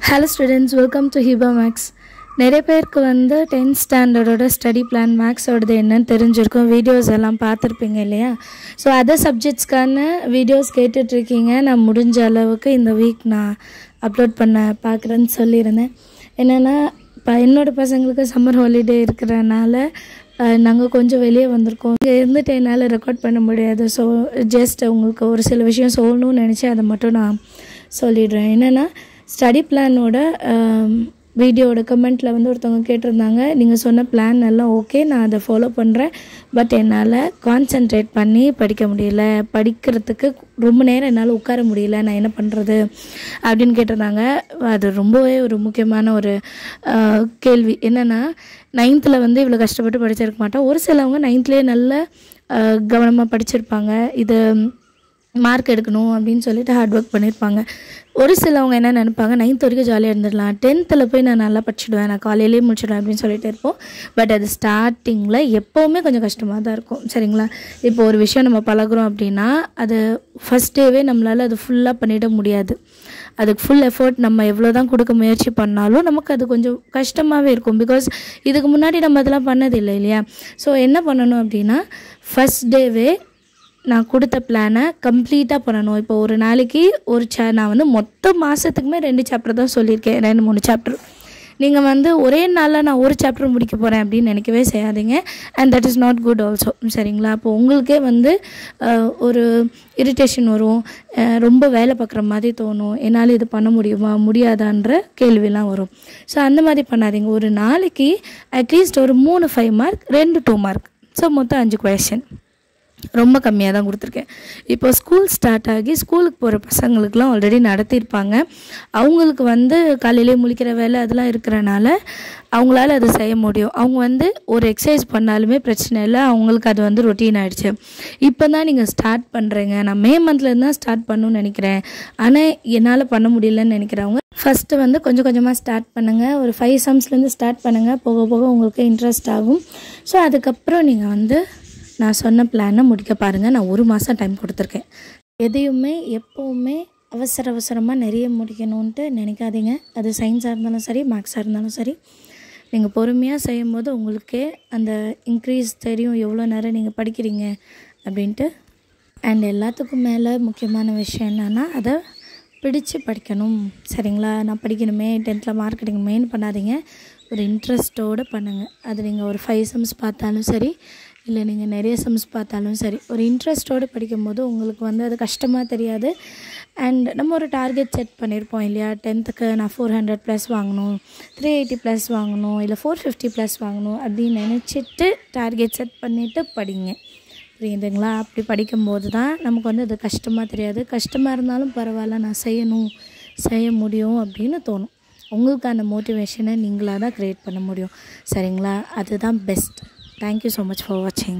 Hello students, welcome to Hiba Max. நிறைய பேருக்கு வந்து 10th ஸ்டாண்டர்டோட ஸ்டடி பிளான் மேக்ஸோடது என்னன்னு தெரிஞ்சிருக்கும். வீடியோஸ் எல்லாம் பார்த்துருப்பீங்க இல்லையா? ஸோ அதர் சப்ஜெக்ட்ஸ்க்கான வீடியோஸ் கேட்டுட்ருக்கீங்க. நான் முடிஞ்ச அளவுக்கு இந்த வீக் நான் அப்லோட் பார்க்குறேன்னு சொல்லியிருந்தேன். என்னென்னா இப்போ என்னோடய பசங்களுக்கு சம்மர் ஹாலிடே இருக்கிறனால நாங்கள் கொஞ்சம் வெளியே வந்திருக்கோம். இங்கே இருந்துட்டு என்னால் ரெக்கார்ட் பண்ண முடியாது. ஸோ ஜஸ்ட் உங்களுக்கு ஒரு சில விஷயம் சொல்லணும்னு நினச்சி அதை மட்டும் நான் சொல்லிடுறேன். என்னென்னா ஸ்டடி பிளானோட வீடியோட கமெண்ட்டில் வந்து ஒருத்தவங்க கேட்டிருந்தாங்க, நீங்கள் சொன்ன பிளான் எல்லாம் ஓகே, நான் அதை ஃபாலோ பண்ணுறேன், பட் என்னால் கான்சென்ட்ரேட் பண்ணி படிக்க முடியல, படிக்கிறதுக்கு ரொம்ப நேரம் என்னால் உட்கார முடியல, நான் என்ன பண்ணுறது அப்படின்னு கேட்டிருந்தாங்க. அது ரொம்பவே ஒரு முக்கியமான ஒரு கேள்வி. என்னென்னா 9th வந்து இவ்வளோ கஷ்டப்பட்டு படிச்சிருக்க மாட்டோம். ஒரு சிலவங்க 9th நல்ல கவனமாக படிச்சிருப்பாங்க, இது மார்க் எடுக்கணும் அப்படின்னு சொல்லிட்டு ஹார்ட் ஒர்க் பண்ணியிருப்பாங்க. ஒரு சிலவங்க என்ன நினைப்பாங்க, 9th வரைக்கும் ஜாலியாக இருந்துடலாம், 10th போய் நான் நல்லா படிச்சுடுவேன், நான் காலையிலேயே முடிச்சிடுவேன் அப்படின்னு சொல்லிட்டு இருப்போம். பட் அது ஸ்டார்டிங்கில் எப்போவுமே கொஞ்சம் கஷ்டமாக தான் இருக்கும். சரிங்களா? இப்போ ஒரு விஷயம் நம்ம பழகுறோம் அப்படின்னா அது ஃபஸ்ட் டேவே நம்மளால் அது ஃபுல்லாக பண்ணிட முடியாது. அதுக்கு ஃபுல் எஃபர்ட் நம்ம எவ்வளோ தான் கொடுக்க முயற்சி பண்ணாலும் நமக்கு அது கொஞ்சம் கஷ்டமாகவே இருக்கும். பிகாஸ் இதுக்கு முன்னாடி நம்ம அதெல்லாம் பண்ணதில்லை இல்லையா? ஸோ என்ன பண்ணணும் அப்படின்னா ஃபஸ்ட் டேவே நான் கொடுத்த பிளானை கம்ப்ளீட்டாக பண்ணணும். இப்போ ஒரு நாளைக்கு நான் வந்து மொத்த மாதத்துக்குமே 2 சாப்டர் தான் சொல்லியிருக்கேன், 2-3 சாப்டர். நீங்கள் வந்து ஒரே நாளில் நான் ஒரு சாப்டர் முடிக்க போகிறேன் அப்படின்னு நினைக்கவே செய்யாதீங்க. And that is not could also. சரிங்களா? அப்போ உங்களுக்கே வந்து ஒரு இரிட்டேஷன் வரும், ரொம்ப வேலை பார்க்குற மாதிரி தோணும், என்னால் இது பண்ண முடியுமா முடியாதான்ற கேள்விலாம் வரும். ஸோ அந்த மாதிரி பண்ணாதீங்க. ஒரு நாளைக்கு அட்லீஸ்ட் ஒரு 3-5 மார்க், 2-2 மார்க், ஸோ மொத்தம் 5 கொஷின், ரொம்ப கம்மியாக தான் கொடுத்துருக்கேன். இப்போ ஸ்கூல் ஸ்டார்ட் ஆகி ஸ்கூலுக்கு போகிற பசங்களுக்குலாம் ஆல்ரெடி நடத்தியிருப்பாங்க. அவங்களுக்கு வந்து காலையிலே முழிக்கிற வேலை அதெல்லாம் இருக்கிறனால அவங்களால அது செய்ய முடியும். அவங்க வந்து ஒரு எக்ஸசைஸ் பண்ணாலுமே பிரச்சனை இல்லை, அவங்களுக்கு அது வந்து ரொட்டீன் ஆகிடுச்சு. இப்போ தான் நீங்கள் ஸ்டார்ட் பண்ணுறீங்க, நான் மே மந்த்லேருந்து தான் ஸ்டார்ட் பண்ணணும்னு நினைக்கிறேன், ஆனால் என்னால் பண்ண முடியலன்னு நினைக்கிறவங்க ஃபஸ்ட்டு வந்து கொஞ்சம் கொஞ்சமாக ஸ்டார்ட் பண்ணுங்கள். ஒரு 5 சம்ஸ்லேருந்து ஸ்டார்ட் பண்ணுங்கள். போக போக உங்களுக்கு இன்ட்ரெஸ்ட் ஆகும். ஸோ அதுக்கப்புறம் நீங்கள் வந்து நான் சொன்ன பிளானை முடிக்க பாருங்கள். நான் 1 மாதம் டைம் கொடுத்துருக்கேன். எதையுமே எப்போவுமே அவசரமாக நிறைய முடிக்கணுன்ட்டு நினைக்காதீங்க. அது சயின்ஸாக இருந்தாலும் சரி, மேக்ஸாக இருந்தாலும் சரி, நீங்கள் பொறுமையாக செய்யும்போது உங்களுக்கே அந்த இன்க்ரீஸ் தெரியும், எவ்வளோ நேரம் நீங்கள் படிக்கிறீங்க அப்படின்ட்டு. அண்ட் எல்லாத்துக்கும் மேலே முக்கியமான விஷயம் என்னென்னா அதை பிடிச்சு படிக்கணும். சரிங்களா? நான் படிக்கணுமே, 10th மார்க் எடுக்கணுமேன்னு பண்ணாதீங்க. ஒரு இன்ட்ரெஸ்ட்டோடு பண்ணுங்கள். அது நீங்கள் ஒரு 5 சம்ஸ் பார்த்தாலும் சரி, இல்லை நீங்கள் நிறைய சம்ஸ் பார்த்தாலும் சரி, ஒரு இன்ட்ரெஸ்ட்டோடு படிக்கும்போது உங்களுக்கு வந்து அது கஷ்டமாக தெரியாது. அண்ட் நம்ம ஒரு டார்கெட் செட் பண்ணியிருப்போம் இல்லையா? 10th நான் 400+ வாங்கணும், 380+ வாங்கணும், இல்லை 450+ வாங்கணும் அப்படின்னு நினச்சிட்டு டார்கெட் செட் பண்ணிவிட்டு படிங்க. புரியுதுங்களா? அப்படி படிக்கும்போது தான் நமக்கு வந்து அது கஷ்டமாக தெரியாது. கஷ்டமாக இருந்தாலும் பரவாயில்ல, நான் செய்ய முடியும் அப்படின்னு தோணும். உங்களுக்கு அந்த மோட்டிவேஷனை நீங்களாக தான் க்ரியேட் பண்ண முடியும். சரிங்களா? அதுதான் best. Thank you so much for watching.